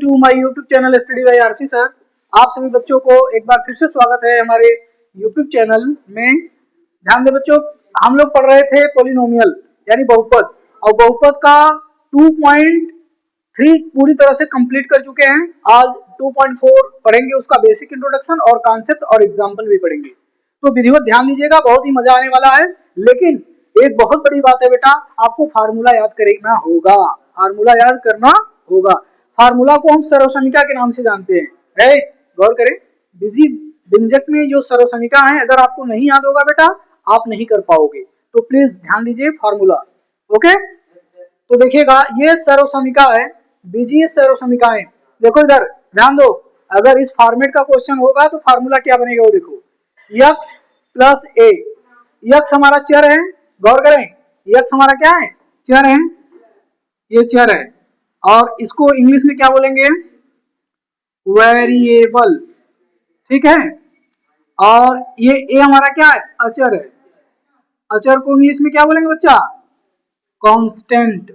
To my YouTube channel study by RC sir. आप सभी बच्चों को एक बार फिर से स्वागत है हमारे यूट्यूब चैनल में। ध्यान दें बच्चों, हम लोग पढ़ रहे थे पॉलिनोमियल यानी बहुपद, और बहुपद का 2.3 पूरी तरह से कंप्लीट कर चुके हैं। आज 2.4 पढ़ेंगे, उसका बेसिक इंट्रोडक्शन और कॉन्सेप्ट और एग्जाम्पल भी पढ़ेंगे। तो विधिवत ध्यान दीजिएगा, बहुत ही मजा आने वाला है। लेकिन एक बहुत बड़ी बात है बेटा, आपको फार्मूला याद करना होगा, फार्मूला याद करना होगा। फार्मूला को हम सर्वसमीका के नाम से जानते हैं। गौर करें, बिजी व्यंजक में जो सर्वसमीका है, अगर आपको नहीं याद होगा बेटा, आप नहीं कर पाओगे। तो प्लीज ध्यान दीजिए फार्मूला। ओके, तो देखिएगा ये सर्वसमीका है, बीजीय सर्वसमीकाएं। देखो इधर ध्यान दो, अगर इस फॉर्मेट का क्वेश्चन होगा तो फार्मूला क्या बनेगा वो देखो, x प्लस ए। यक्स हमारा चर है, गौर करें, यक्स हमारा क्या है, चर है, ये चर है। और इसको इंग्लिश में क्या बोलेंगे, वेरिएबल, ठीक है। और ये ए हमारा क्या है, अचर है। अचर को इंग्लिश में क्या बोलेंगे बच्चा, कांस्टेंट।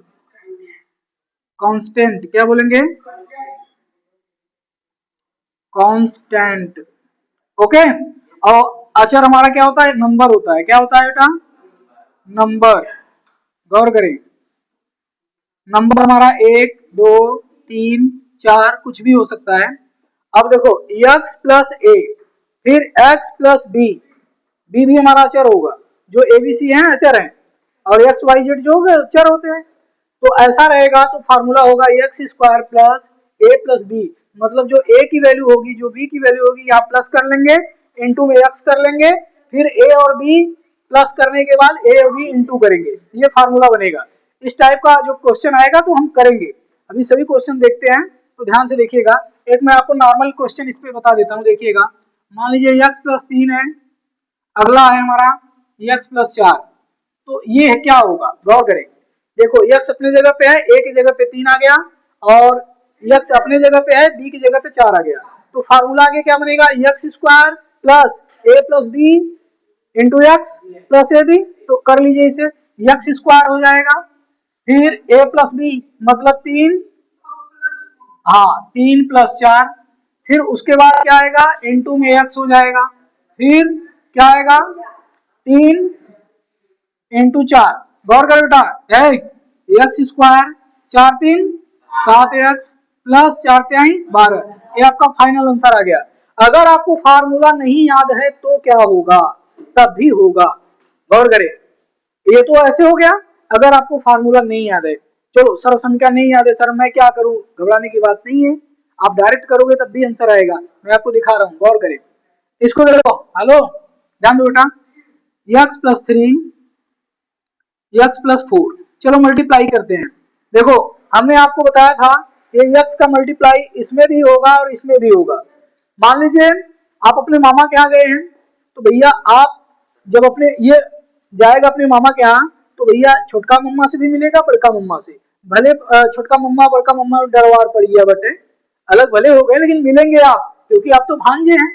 कांस्टेंट क्या बोलेंगे, कांस्टेंट। ओके, और अचर हमारा क्या होता है, नंबर होता है। क्या होता है बेटा, नंबर। गौर करें, नंबर हमारा 1 2 3 4 कुछ भी हो सकता है। अब देखो x प्लस ए, फिर x प्लस बी, बी भी हमारा अचर होगा, जो एबीसी है अचर है, और एक्स वाई जेड जो अचर होते हैं। तो ऐसा रहेगा, तो फार्मूला होगा x square plus a plus B. मतलब जो a की वैल्यू होगी, जो b की वैल्यू होगी, यहाँ प्लस कर लेंगे, इंटू में x कर लेंगे, फिर a और b प्लस करने के बाद a और b इंटू करेंगे, ये फार्मूला बनेगा। इस टाइप का जो क्वेश्चन आएगा तो हम करेंगे। अभी सभी क्वेश्चन देखते हैं, तो ध्यान से देखिएगा। एक मैं आपको नॉर्मल क्वेश्चन इस पे बता देता हूँ, देखिएगा। मान लीजिए x प्लस 3 है, अगला है हमारा x प्लस 4। तो ये क्या होगा, गौर करें। देखो x अपने जगह पे है, a की जगह पे 3 आ गया, और x अपने जगह पे है, b की जगह पे 4 आ गया। तो फार्मूला आगे क्या बनेगा, x square plus a plus b into x plus a b. तो कर लीजिए इसे, एक्स स्क्वायर हो जाएगा, फिर a प्लस बी मतलब 3, हाँ 3 प्लस 4, फिर उसके बाद क्या आएगा, इंटू में x हो जाएगा, फिर क्या आएगा 3 इंटू 4। गौर करो बेटा, एक्स स्क्वायर 4 3 7 एक्स प्लस 4 3 12, ये आपका फाइनल आंसर आ गया। अगर आपको फार्मूला नहीं याद है तो क्या होगा, तब भी होगा। गौर करें, ये तो ऐसे हो गया अगर आपको फार्मूला नहीं याद है। चलो सर्वसमीका नहीं याद है सर, मैं क्या करूं, घबराने की बात नहीं है, आप डायरेक्ट करोगे तब भी आंसर आएगा। मैं आपको दिखा रहा हूं, गौर करें। इसको देखो, हेलो ध्यान दो बेटा, x प्लस 3 x प्लस 4, चलो मल्टीप्लाई करते हैं। देखो हमने आपको बताया था ये x का मल्टीप्लाई इसमें भी होगा और इसमें भी होगा। मान लीजिए आप अपने मामा के यहाँ गए हैं, तो भैया आप जब अपने ये जाएगा अपने मामा के यहाँ, तो भैया छोटका मम्मा से भी मिलेगा, बड़का मम्मा से। भले छोटका मम्मा बड़का मम्मा डरवार पड़ गया, बटे अलग भले हो गए, लेकिन मिलेंगे आप, क्योंकि आप तो भांजे हैं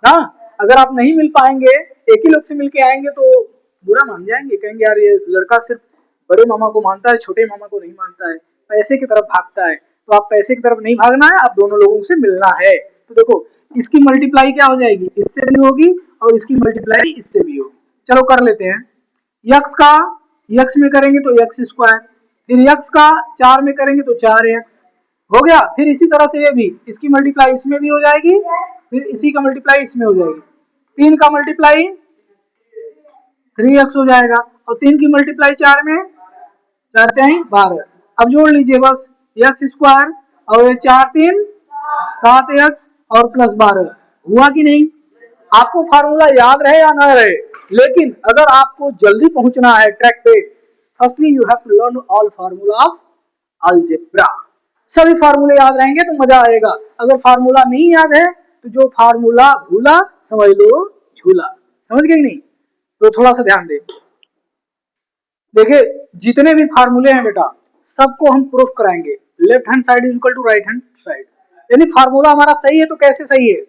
ना। अगर आप नहीं मिल पाएंगे, एक ही लोग से मिलके आएंगे, तो बुरा मान जाएंगे, कहेंगे यार ये लड़का सिर्फ बड़े मामा को मानता है, छोटे मामा को नहीं मानता है, पैसे की तरफ भागता है। तो आप पैसे की तरफ नहीं भागना है, आप दोनों लोगों से मिलना है। तो देखो इसकी मल्टीप्लाई क्या हो जाएगी, इससे भी होगी, और इसकी मल्टीप्लाई इससे भी होगी। चलो कर लेते हैं। यक्स का यक्स में करेंगे तो एक्स स्क्वायर, फिर यक्स का 4 में करेंगे तो 4x हो गया। फिर इसी तरह से ये भी, इसकी मल्टीप्लाई इसमें भी हो जाएगी, फिर इसी का मल्टीप्लाई इसमें हो जाएगी। 3 का मल्टीप्लाई 3x हो जाएगा, और 3 की मल्टीप्लाई 4 में 4 3 12। अब जोड़ लीजिए बस, एक्स स्क्वायर और 4 3 7x और प्लस 12 हुआ कि नहीं। आपको फार्मूला याद रहे या ना रहे, लेकिन अगर आपको जल्दी पहुंचना है ट्रैक पे, firstly you have to learn all formula of algebra. सभी फार्मूले याद रहेंगे तो मजा आएगा। अगर फार्मूला नहीं याद है तो जो फार्मूला भूला समझ लो झूला। समझ गए नहीं, तो थोड़ा सा ध्यान दे। देखिए जितने भी फार्मूले हैं बेटा, सबको हम प्रूफ कराएंगे। Left hand side is equal to right hand side, यानी फार्मूला हमारा सही है तो कैसे सही है,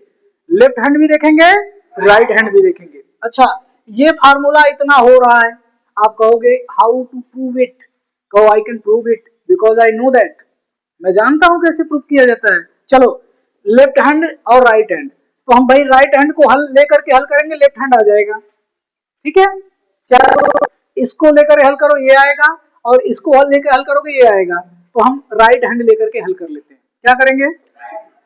लेफ्ट हैंड भी देखेंगे राइट हैंड भी देखेंगे। अच्छा ये फार्मूला इतना हो रहा है, आप कहोगे हाउ टू प्रूव इट, कहो I can prove it because I know that, मैं जानता हूं कैसे प्रूव किया जाता है। चलो लेफ्ट हैंड और राइट हैंड, तो हम भाई राइट हैंड को हल लेकर के हल करेंगे, लेफ्ट हैंड आ जाएगा। ठीक है, चलो इसको लेकर हल करो ये आएगा, और इसको हल लेकर हल करोगे ये आएगा, तो हम राइट हैंड लेकर के हल कर लेते हैं। क्या करेंगे,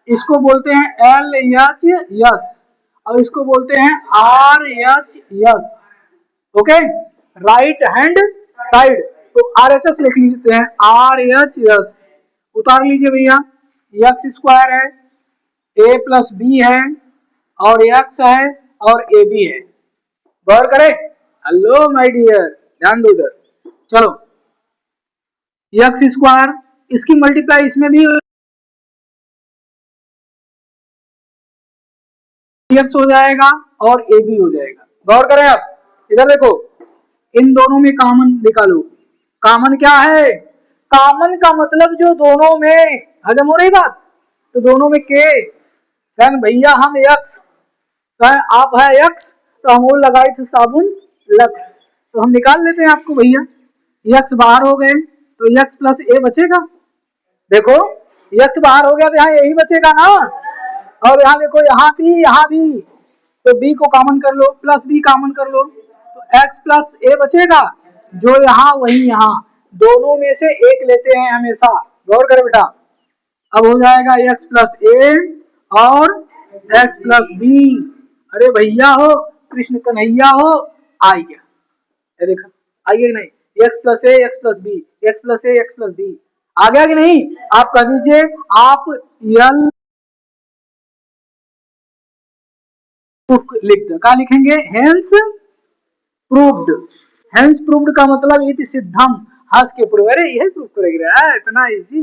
इसको बोलते हैं एल एच यस, और इसको बोलते हैं R H yes. Okay, right hand side, तो आर एच एस लिख लेते हैं, आर एच एस। उतार लीजिए भैया, एक्स स्क्वायर है, ए प्लस बी है, और एक्स है, और ए बी है। गौर करें, हेलो माय डियर, ध्यान दो उधर। चलो एक्स स्क्वायर, इसकी मल्टीप्लाई इसमें भी एक्स हो जाएगा और ए बी हो जाएगा। गौर करें आप, इधर देखो, इन दोनों में कॉमन निकालो। कॉमन क्या है, कॉमन का मतलब जो दोनों में हजम हो रही बात, तो दोनों में के, भैया हम एक्स, आप है एक्स, तो हम वो लगाए थे साबुन लक्स, तो हम निकाल लेते हैं आपको भैया। एक्स बाहर हो गए तो एक्स प्लस ए बचेगा। देखो एक्स बाहर हो गया तो यहाँ यही बचेगा ना, और यहाँ देखो यहाँ भी, तो बी को कॉमन कर लो, प्लस बी कॉमन कर लो, तो एक्स प्लस ए बचेगा, जो यहाँ वही यहाँ, दोनों में से एक लेते हैं हमेशा। गौर करें बेटा, अब हो जाएगा एक्स प्लस ए और एक्स प्लस बी। अरे भैया हो, कृष्ण कन्हैया हो, आ गया, ये देखा, आइए नहीं, X plus A X plus B, X plus A X plus B, आ गया कि नहीं। आप कह दीजिए, आप यल लिख दो, क्या लिखेंगे, हेंस प्रूव्ड। हेंस प्रूव्ड का मतलब इति सिद्धम, हंस के प्रूव, अरे यही प्रूव करेगा, इतना easy,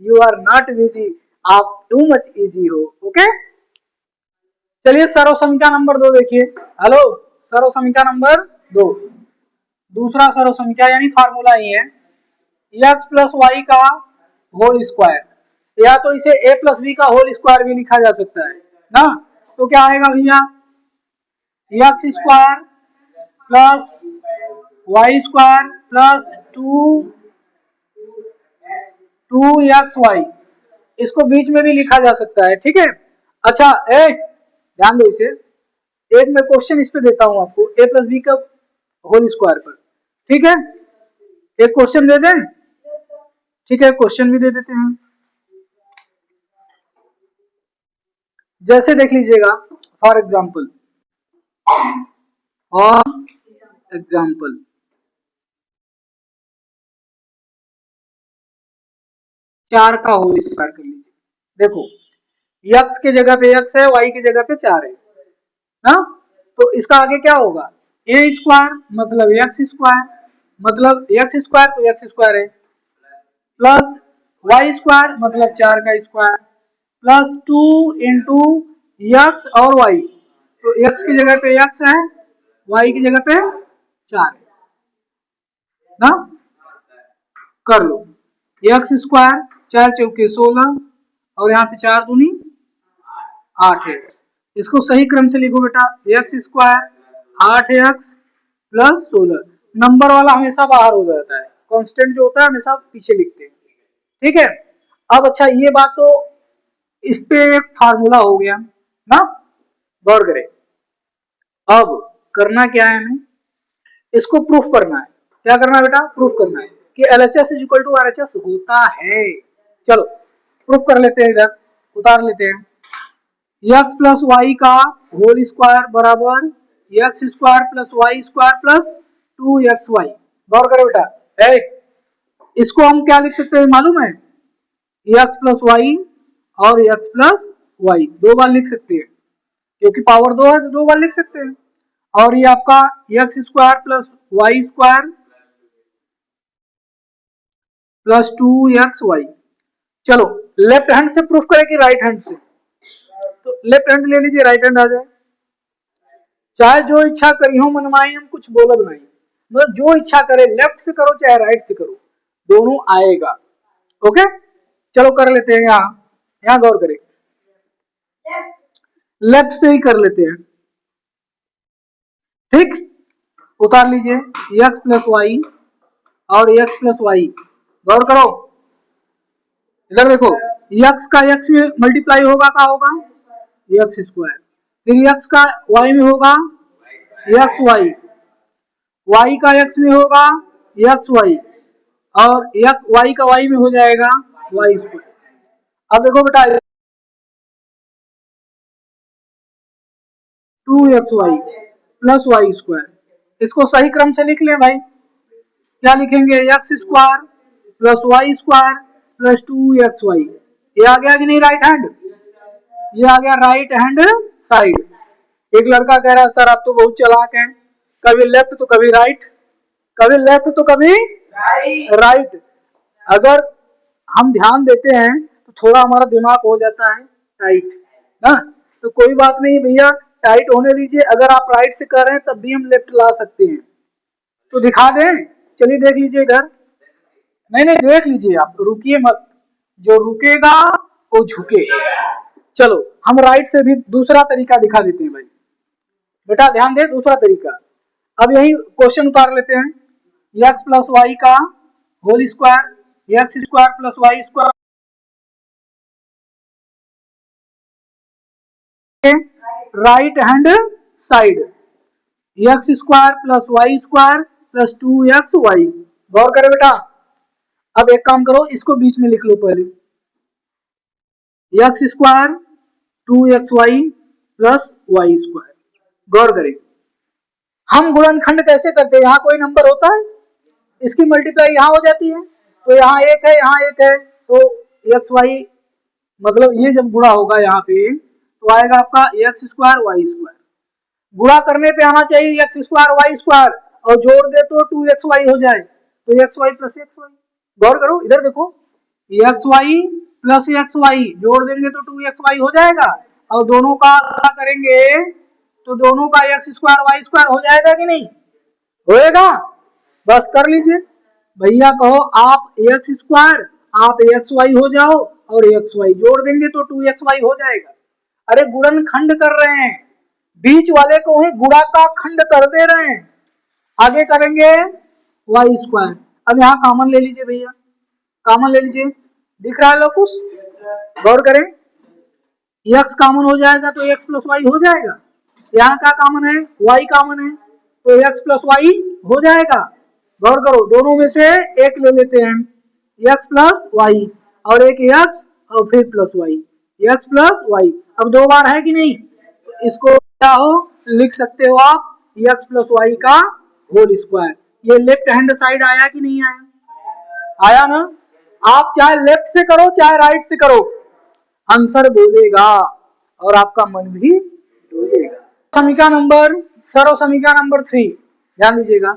you are not easy, आप टू मच इजी हो। ओके, चलिए सर्व समीकरण नंबर 2 देखिए। हेलो, सर्व समीकरण नंबर 2, दूसरा सर्व समीकरण यानी फार्मूला ही है, एक्स प्लस वाई का होल स्क्वायर, या तो इसे ए प्लस बी का होल स्क्वायर भी लिखा जा सकता है ना। तो क्या आएगा भैया, x square plus Y square plus two x y, इसको बीच में भी लिखा जा सकता है। ठीक है, अच्छा ध्यान दो इसे, एक मैं क्वेश्चन इस पे देता हूं आपको, ए प्लस बी का होल स्क्वायर पर। ठीक है, एक क्वेश्चन दे दें, ठीक है क्वेश्चन भी दे देते हैं। जैसे देख लीजिएगा, फॉर एग्जाम्पल, चार का होल स्क्वायर कर लीजिए। देखो एक्स के जगह पे एक्स है, वाई की जगह पे 4 है ना, तो इसका आगे क्या होगा, ए स्क्वायर मतलब एक्स स्क्वायर, मतलब एक्स स्क्वायर तो एक्स स्क्वायर है, प्लस वाई स्क्वायर मतलब 4 का स्क्वायर, प्लस 2 इंटू एक्स और वाई, तो एक्स की जगह पे एक्स है, वाई की जगह पे 4 है ना। कर लो, एक्स स्क्वायर 4 चौके 16, और यहाँ पे 4 दूनी 8 है। इसको सही क्रम से लिखो बेटा, x square 8 x plus 16, number वाला हमेशा बाहर हो जाता है, कांस्टेंट जो होता है हमेशा पीछे लिखते हैं। ठीक है, अब अच्छा ये बात तो इस पे एक फार्मूला हो गया ना, गौर करें। अब करना क्या है, हमें इसको प्रूफ करना है। क्या करना है बेटा, प्रूफ करना है कि LHS is equal to RHS होता है। चलो प्रूफ कर लेते हैं, इधर उतार लेते हैं, एक्स प्लस वाई का होल स्क्वायर बराबर x square plus Y square plus 2xy। गौर करो बेटा, इसको हम क्या लिख सकते हैं मालूम है, एक्स प्लस वाई और एक्स प्लस वाई 2 बार लिख सकते हैं, क्योंकि पावर 2 है तो 2 बार लिख सकते हैं। और ये आपका x square plus Y square plus 2xy। चलो लेफ्ट हैंड से प्रूफ करें कि राइट हैंड से, तो लेफ्ट हैंड ले लीजिए, राइट हैंड आ जाए। चाहे जो इच्छा करी हो मनमाई, हम कुछ बोला नहीं, मतलब जो इच्छा करे, लेफ्ट से करो चाहे राइट से करो, दोनों आएगा। ओके, चलो कर लेते हैं, यहाँ गौर करें, लेफ्ट से ही कर लेते हैं। ठीक, उतार लीजिए, एक्स प्लस वाई और एक्स प्लस वाई, गौर करो, इधर देखो, एक्स का एक्स में मल्टीप्लाई होगा, क्या होगा, एक्स स्क्वायर। फिर एक्स का वाई में होगा एक्स वाई, वाई का एक्स में होगा एक्स वाई, और एक्स वाई का वाई में हो जाएगा वाई स्क्वायर। अब देखो बेटा, 2xy प्लस वाई स्क्वायर, इसको सही क्रम से लिख लें भाई। क्या लिखेंगे, x square plus Y square plus 2xy। ये आ गया कि नहीं राइट हैंड, ये आ गया राइट हैंड साइड। एक लड़का कह रहा है सर आप तो बहुत चालाक हैं, कभी लेफ्ट तो कभी राइट, कभी लेफ्ट तो कभी राइट। अगर हम ध्यान देते हैं तो थोड़ा हमारा दिमाग हो जाता है टाइट ना, तो कोई बात नहीं भैया, टाइट होने दीजिए। अगर आप राइट से कर रहे हैं तब भी हम लेफ्ट ला सकते हैं, तो दिखा दें, चलिए देख लीजिए इधर। नहीं नहीं देख लीजिए, आप रुकिए मत, जो रुकेगा वो झुके। चलो हम राइट से भी दूसरा तरीका दिखा देते हैं भाई, बेटा ध्यान दे, दूसरा तरीका। अब यही क्वेश्चन उतार लेते हैं, एक्स प्लस वाई का whole square, x square plus Y square right hand side, x square plus Y square plus 2xy। गौर करें बेटा। अब एक काम करो, इसको बीच में लिख लो पहले, X square 2xy plus Y square. गौर करें, हम गुणनखंड कैसे करते हैं, यहाँ कोई नंबर होता है, इसकी मल्टीप्लाई यहाँ हो जाती है, तो यहाँ एक है यहाँ एक है, तो एक्स वाई मतलब ये जब गुणा होगा यहाँ पे तो आएगा आपका एक्स स्क्वायर वाई स्क्वायर। गुणा करने पे आना चाहिए एक्स स्क्वायर वाई स्क्वायर, और जोड़ दे तो 2xy हो जाए, तो X Y plus X Y. गौर करो इधर देखो, X Y plus X Y जोड़ देंगे तो 2xy हो जाएगा, और दोनों का करेंगे तो दोनों का एक्स स्क्वायर वाई स्क्वायर हो जाएगा कि नहीं, होएगा। बस कर लीजिए भैया, कहो आप एक्स स्क्वायर आप एक्स वाई हो जाओ, और एक्स वाई जोड़ देंगे तो 2xy हो जाएगा। अरे गुणन खंड कर रहे हैं, बीच वाले को ही गुणा का खंड कर दे रहे हैं, आगे करेंगे वाई स्क्वायर। अब यहाँ कॉमन ले लीजिए भैया, कॉमन ले लीजिए, दिख रहा है लोकुस, गौर करें, एक्स कॉमन हो जाएगा तो एक्स प्लस वाई हो जाएगा, यहाँ क्या कॉमन है, वाई कॉमन है, तो एक्स प्लस वाई हो जाएगा। गौर करो, दोनों में से एक ले लेते हैं, एक्स प्लस वाई, और एक एक्स और फिर plus y, x plus y. अब दो बार है कि नहीं, इसको क्या हो लिख सकते हो आप, एक्स प्लस वाई का होल स्क्वायर। ये लेफ्ट हैंड साइड आया कि नहीं आया, आया ना। आप चाहे लेफ्ट से करो चाहे राइट से करो, आंसर बोलेगा और आपका मन भी डोलेगा। समीकरण नंबर, सर्व समीकरण नंबर 3 ध्यान दीजिएगा,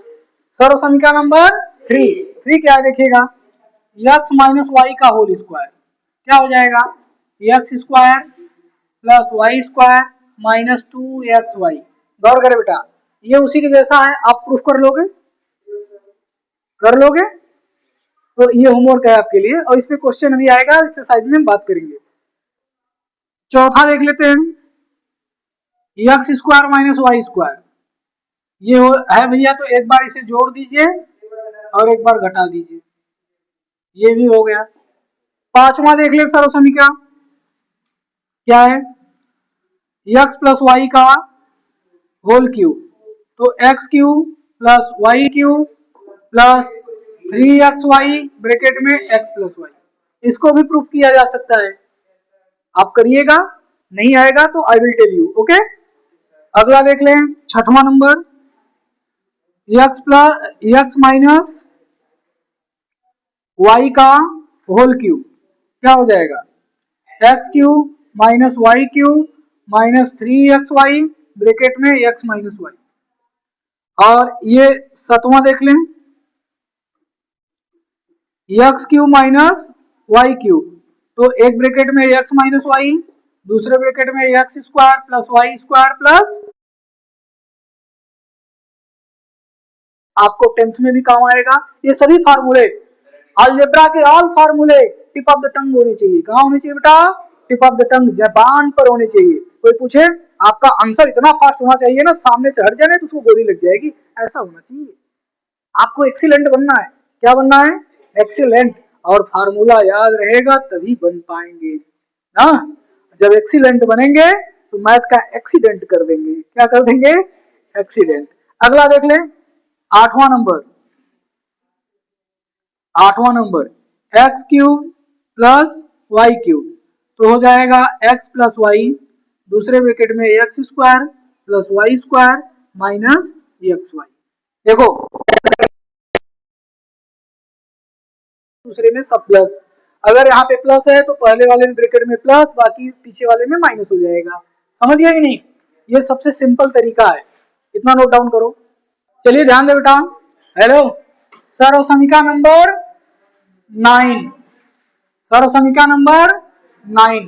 सर्व समीकरण नंबर 3 क्या है देखिएगा, एक्स माइनस वाई का होल स्क्वायर क्या हो जाएगा, x square plus Y square minus 2xy। गौर करें बेटा, ये उसी के जैसा है, आप प्रूफ कर लोगे, कर लोगे, तो ये होमवर्क है आपके लिए, और इसमें क्वेश्चन भी आएगा, एक्सरसाइज में हम बात करेंगे। चौथा देख लेते हैं, x square minus y square, ये है भैया, तो एक बार इसे जोड़ दीजिए और एक बार घटा दीजिए, ये भी हो गया। पांचवा देख ले सर्व समीकरण क्या है, एक्स प्लस वाई का होल क्यूब, तो x cube plus y cube plus 3xy bracket में एक्स प्लस वाई, इसको भी प्रूफ किया जा सकता है, आप करिएगा, नहीं आएगा तो I will tell you, okay. अगला देख लें, छठवां नंबर, x plus x minus y का होल क्यूब क्या हो जाएगा, x cube minus y cube minus 3xy bracket में एक्स माइनस वाई। और ये सतवां देख लें, x cube minus y cube, तो एक ब्रैकेट में एक्स माइनस वाई, दूसरे ब्रैकेट में x square plus Y square plus, आपको 10th में भी काम आएगा ये सभी फार्मूले, अलजेब्रा के ऑल फार्मूले टिप ऑफ द टंग होने चाहिए। कहाँ होने चाहिए बेटा, टिप ऑफ द टंग, जबान पर होने चाहिए। कोई पूछे आपका आंसर इतना फास्ट होना चाहिए ना, सामने से हट जाए तो उसको गोली लग जाएगी, ऐसा होना चाहिए। आपको एक्सीलेंट बनना है, क्या बनना है, एक्सीलेंट, और फार्मूला याद रहेगा तभी बन पाएंगे ना। जब एक्सीलेंट बनेंगे तो मैथ का एक्सीडेंट कर देंगे। क्या कर देंगे? एक्सीडेंट। अगला देख लें, आठवां नंबर, आठवां नंबर x cube plus y cube, तो हो जाएगा एक्स प्लस वाई, दूसरे ब्रैकेट में x square plus Y square minus x y. देखो दूसरे में सब प्लस, अगर यहाँ पे प्लस है तो पहले वाले में ब्रैकेट में प्लस, बाकी पीछे वाले में माइनस हो जाएगा। समझ गया कि नहीं? ये सबसे सिंपल तरीका है, इतना नोट डाउन करो। चलिए ध्यान दे बेटा। हेलो, सर्वसमीका नंबर 9, सर्वसमीका नंबर 9।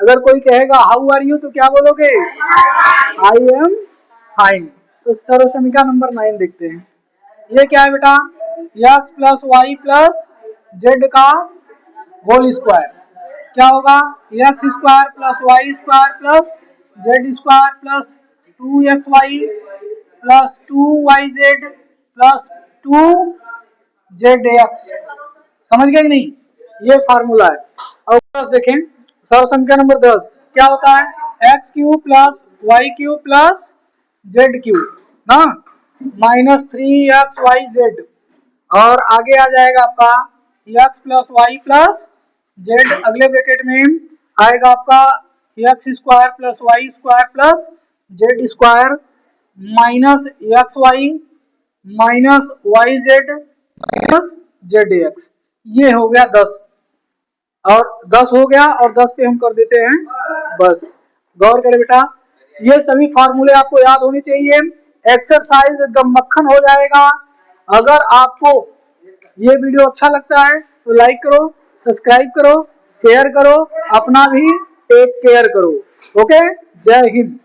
अगर कोई कहेगा हाउ आर यू तो क्या बोलोगे? I am fine. तो सर्वसमीका नंबर 9 देखते हैं। ये क्या है बेटा? X plus y plus z का होल स्क्वायर, क्या होगा? X square plus Y square plus z square plus 2xy plus 2yz plus 2zx। समझ गए कि नहीं? ये फार्मूला है। और प्लस देखें, सर्वसंख्या नंबर 10 क्या होता है? X cube plus y cube plus z cube ना, माइनस 3xyz, और आगे आ जाएगा आपका x plus y plus z, अगले ब्रैकेट में आएगा आपका x square plus Y square plus z square minus x y minus y z minus z x. ये हो गया 10, और 10 हो गया, और 10 पे हम कर देते हैं बस। गौर करें बेटा, ये सभी फार्मूले आपको याद होने चाहिए। एक्सरसाइज एकदम मक्खन हो जाएगा। अगर आपको ये वीडियो अच्छा लगता है तो लाइक करो, सब्सक्राइब करो, शेयर करो, अपना भी टेक केयर करो। ओके, जय हिंद।